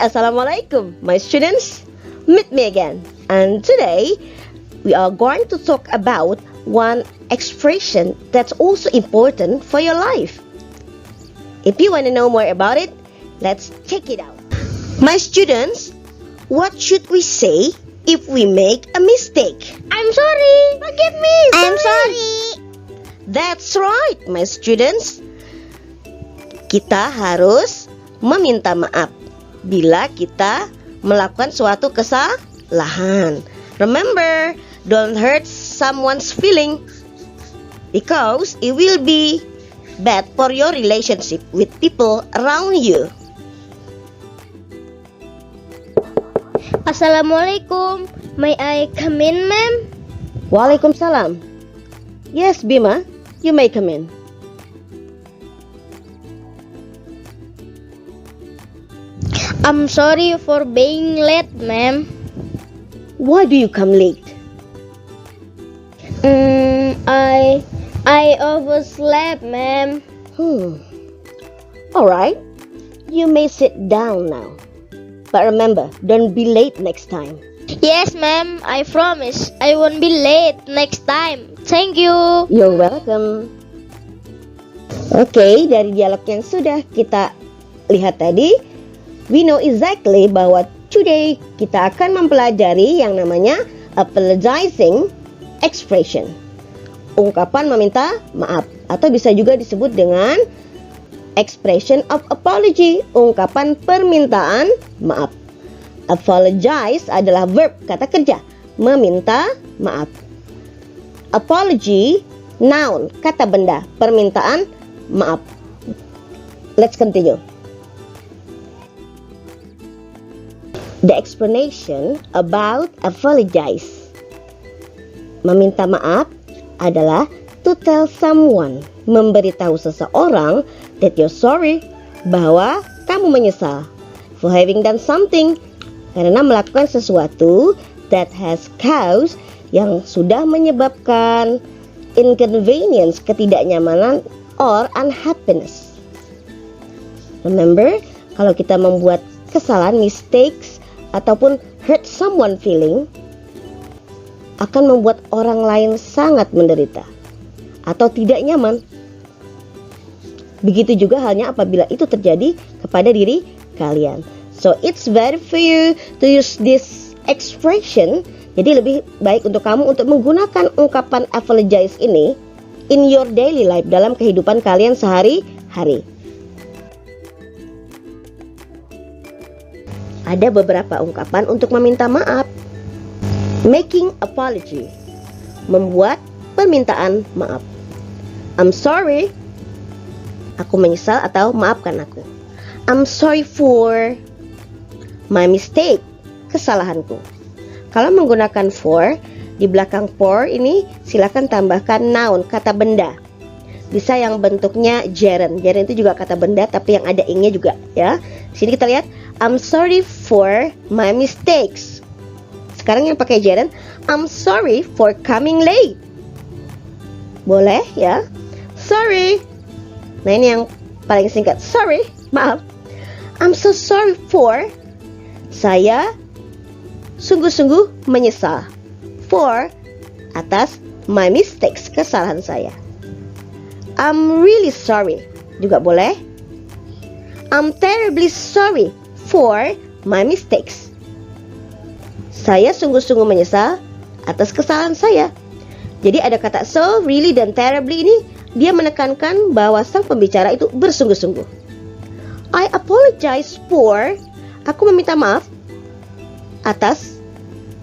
Assalamualaikum, my students. Meet me again. And today, we are going to talk about one expression that's also important for your life. If you want to know more about it, let's check it out. My students, what should we say if we make a mistake? I'm sorry. Forgive me. I'm sorry. That's right, my students. Kita harus meminta maaf bila kita melakukan suatu kesalahan. Remember, don't hurt someone's feeling because it will be bad for your relationship with people around you. Assalamualaikum. May I come in, ma'am? Waalaikumsalam. Yes, Bima, you may come in. I'm sorry for being late, ma'am. Why do you come late? I overslept, ma'am. Alright, you may sit down now. But remember, don't be late next time. Yes, ma'am. I promise I won't be late next time. Thank you. You're welcome. Oke, dari dialog yang sudah kita lihat tadi, we know exactly bahwa today kita akan mempelajari yang namanya apologizing expression. Ungkapan meminta maaf atau bisa juga disebut dengan expression of apology, ungkapan permintaan maaf. Apologize adalah verb, kata kerja, meminta maaf. Apology, noun, kata benda, permintaan maaf. Let's continue. The explanation about apologize. Meminta maaf adalah to tell someone, memberitahu seseorang that you're sorry, bahwa kamu menyesal for having done something, karena melakukan sesuatu that has caused, yang sudah menyebabkan inconvenience, ketidaknyamanan, or unhappiness. Remember, kalau kita membuat kesalahan, mistakes, ataupun hurt someone feeling, akan membuat orang lain sangat menderita atau tidak nyaman. Begitu juga halnya apabila itu terjadi kepada diri kalian. So it's very for you to use this expression. Jadi lebih baik untuk kamu untuk menggunakan ungkapan apologize ini in your daily life, dalam kehidupan kalian sehari-hari. Ada beberapa ungkapan untuk meminta maaf. Making apology, membuat permintaan maaf. I'm sorry, aku menyesal atau maafkan aku. I'm sorry for my mistake, kesalahanku. Kalau menggunakan for, di belakang for ini silakan tambahkan noun, kata benda. Bisa yang bentuknya gerund. Gerund itu juga kata benda, tapi yang ada ing-nya juga ya. Sini kita lihat, I'm sorry for my mistakes. Sekarang yang pakai gerund, I'm sorry for coming late. Boleh ya? Sorry. Nah ini yang paling singkat. Sorry, maaf. I'm so sorry for. Saya sungguh-sungguh menyesal for, atas my mistakes, kesalahan saya. I'm really sorry juga boleh. I'm terribly sorry for my mistakes. Saya sungguh-sungguh menyesal atas kesalahan saya. Jadi ada kata so, really, dan terribly ini dia menekankan bahwa sang pembicara itu bersungguh-sungguh. I apologize for, aku meminta maaf atas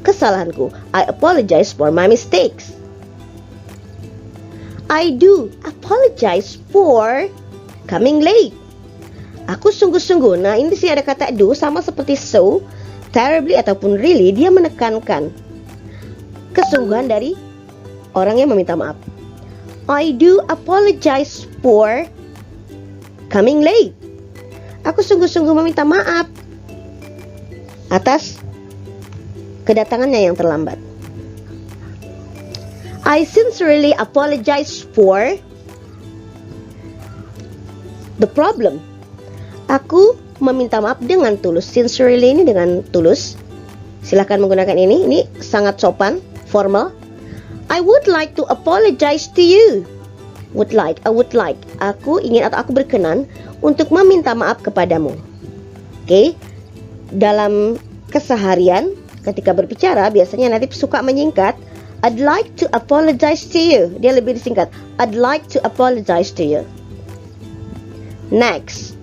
kesalahanku. I apologize for my mistakes. I do apologize for coming late. Aku sungguh-sungguh. Nah ini sih ada kata do, sama seperti so, terribly ataupun really, dia menekankan kesungguhan dari orang yang meminta maaf. I do apologize for coming late. Aku sungguh-sungguh meminta maaf atas kedatangannya yang terlambat. I sincerely apologize for the problem. Aku meminta maaf dengan tulus. Sincerely ini dengan tulus. Silahkan menggunakan ini. Ini sangat sopan, formal. I would like to apologize to you. I would like. Aku ingin atau aku berkenan untuk meminta maaf kepadamu. Oke. Dalam keseharian ketika berbicara biasanya nanti suka menyingkat. I'd like to apologize to you. Dia lebih disingkat. I'd like to apologize to you. Next.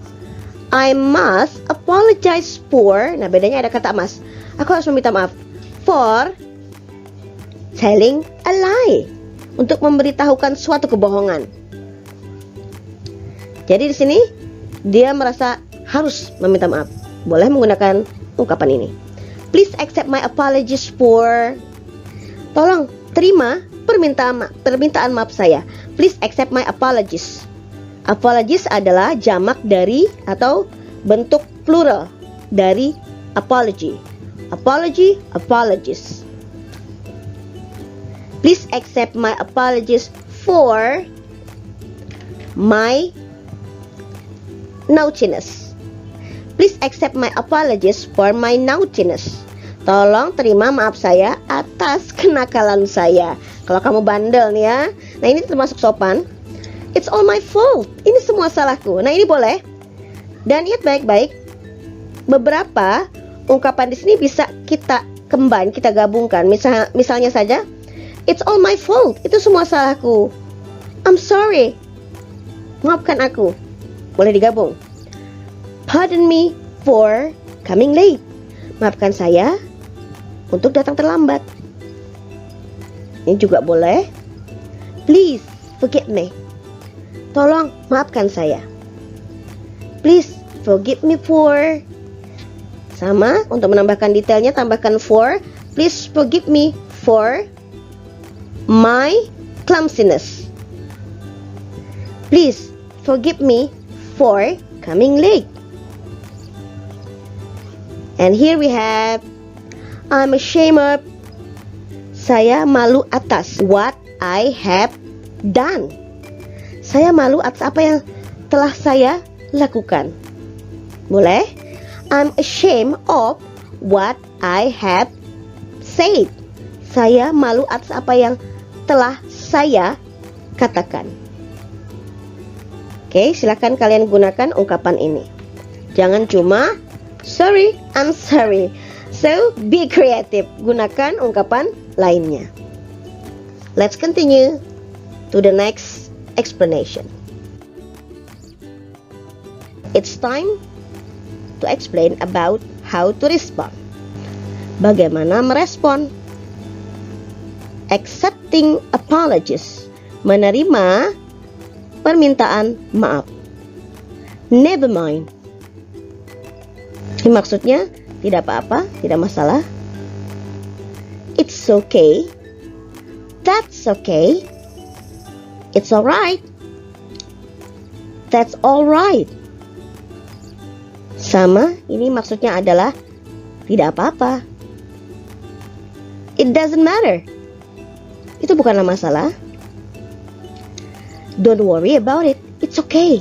I must apologize for. Nah, bedanya ada kata must. Aku harus meminta maaf for telling a lie. Untuk memberitahukan suatu kebohongan. Jadi di sini dia merasa harus meminta maaf. Boleh menggunakan ungkapan ini. Please accept my apologies for. Tolong terima permintaan maaf saya. Please accept my apologies. Apologies adalah jamak dari atau bentuk plural dari apology. Apology, apologies. Please accept my apologies for my naughtiness. Please accept my apologies for my naughtiness. Tolong terima maaf saya atas kenakalan saya. Kalau kamu bandel nih ya. Nah, ini termasuk sopan. It's all my fault. Ini semua salahku. Nah, ini boleh. Dan lihat baik-baik. Beberapa ungkapan di sini bisa kita combine, kita gabungkan. Misalnya saja, it's all my fault. Itu semua salahku. I'm sorry. Maafkan aku. Boleh digabung. Pardon me for coming late. Maafkan saya untuk datang terlambat. Ini juga boleh. Please forgive me. Tolong maafkan saya. Please forgive me for. Sama, untuk menambahkan detailnya tambahkan for. Please forgive me for my clumsiness. Please forgive me for coming late. And here we have I'm ashamed of. Saya malu atas what I have done. Saya malu atas apa yang telah saya lakukan. Boleh? I'm ashamed of what I have said. Saya malu atas apa yang telah saya katakan. Oke, silakan kalian gunakan ungkapan ini. Jangan cuma sorry, I'm sorry. So, be creative. Gunakan ungkapan lainnya. Let's continue to the next explanation. It's time to explain about how to respond. Bagaimana merespon? Accepting apologies. Menerima permintaan maaf. Never mind. Ini maksudnya tidak apa-apa, tidak masalah. It's okay. That's okay. It's alright. That's alright. Sama, ini maksudnya adalah tidak apa-apa. It doesn't matter. Itu bukanlah masalah. Don't worry about it. It's okay.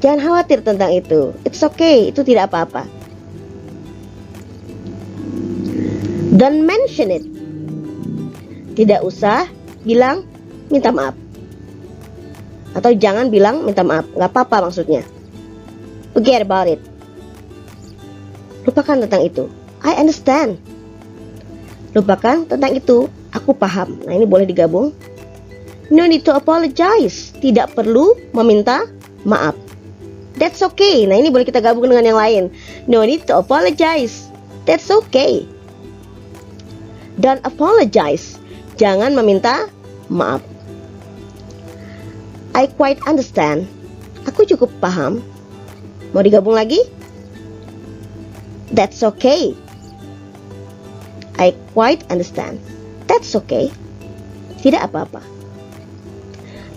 Jangan khawatir tentang itu. It's okay. Itu tidak apa-apa. Don't mention it. Tidak usah bilang minta maaf. Atau jangan bilang minta maaf. Gak apa-apa maksudnya. Forget about it. Lupakan tentang itu. I understand. Lupakan tentang itu. Aku paham. Nah, ini boleh digabung. No need to apologize. Tidak perlu meminta maaf. That's okay. Nah, ini boleh kita gabung dengan yang lain. No need to apologize. That's okay. Don't apologize. Jangan meminta maaf. I quite understand. Aku cukup paham. Mau digabung lagi? That's okay. I quite understand. That's okay. Tidak apa-apa.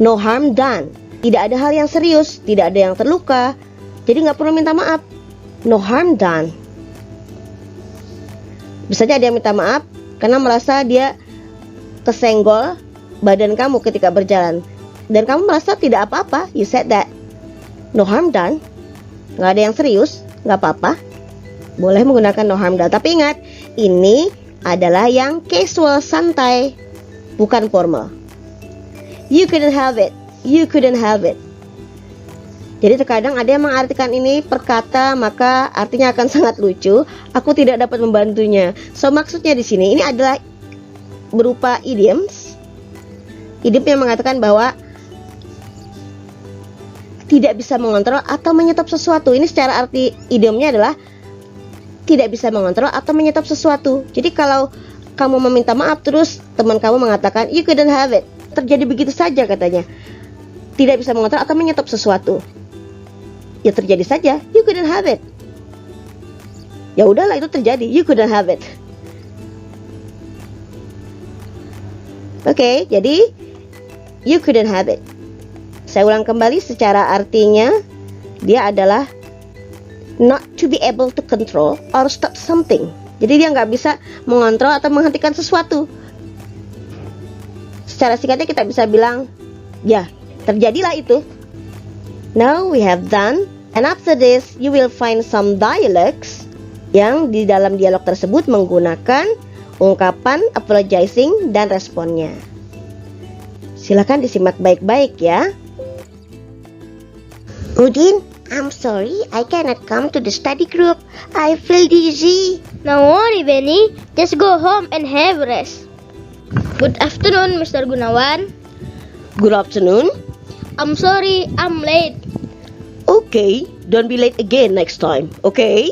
No harm done. Tidak ada hal yang serius. Tidak ada yang terluka. Jadi gak perlu minta maaf. No harm done. Bisa aja ada yang minta maaf karena merasa dia kesenggol badan kamu ketika berjalan. Dan kamu merasa tidak apa-apa. You said that. No harm done. nggak ada yang serius, nggak apa-apa. Boleh menggunakan no harm done. Tapi ingat, ini adalah yang casual, santai, bukan formal. You couldn't have it. You couldn't have it. Jadi terkadang ada yang mengartikan ini per kata, maka artinya akan sangat lucu. Aku tidak dapat membantunya. So maksudnya di sini ini adalah berupa idioms. Idiom yang mengatakan bahwa tidak bisa mengontrol atau menyetop sesuatu. Ini secara arti idiomnya adalah tidak bisa mengontrol atau menyetop sesuatu. Jadi kalau kamu meminta maaf terus teman kamu mengatakan you couldn't have it, terjadi begitu saja katanya. Tidak bisa mengontrol atau menyetop sesuatu. Ya terjadi saja, you couldn't have it. Ya udahlah, itu terjadi, you couldn't have it. Oke, jadi you couldn't have it. Saya ulang kembali, secara artinya dia adalah not to be able to control or stop something. Jadi dia nggak bisa mengontrol atau menghentikan sesuatu. Secara singkatnya kita bisa bilang, ya terjadilah itu. Now we have done, and after this you will find some dialogues yang di dalam dialog tersebut menggunakan ungkapan apologizing dan responnya. Silakan disimak baik-baik ya. Udin, I'm sorry I cannot come to the study group. I feel dizzy. No worry, Benny. Just go home and have rest. Good afternoon, Mr. Gunawan. Good afternoon. I'm sorry, I'm late. Okay, don't be late again next time, okay?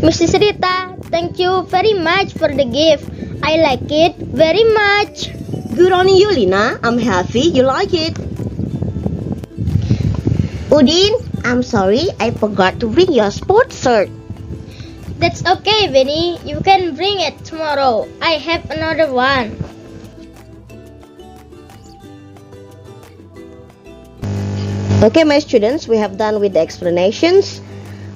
Mrs. Rita, thank you very much for the gift. I like it very much. Good on you, Lina. I'm happy you like it. Udin, I'm sorry I forgot to bring your sports shirt. That's okay, Benny. You can bring it tomorrow. I have another one. Okay, my students, we have done with the explanations.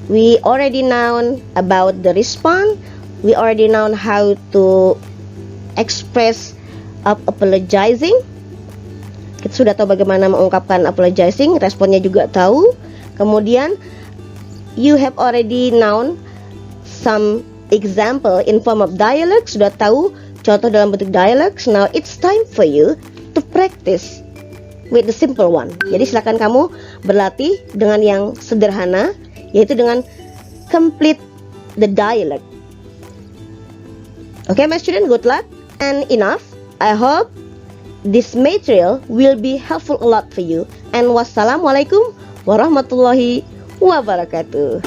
We already know about the response. We already know how to express apologizing. Kita sudah tahu bagaimana mengungkapkan apologizing, responnya juga tahu. Kemudian, you have already known some example in form of dialogue. Sudah tahu contoh dalam bentuk dialogues. Now it's time for you to practice with the simple one. Jadi silakan kamu berlatih dengan yang sederhana, yaitu dengan complete the dialogue. Okay, my student, good luck and enough. I hope this material will be helpful a lot for you. And wassalamualaikum warahmatullahi wabarakatuh.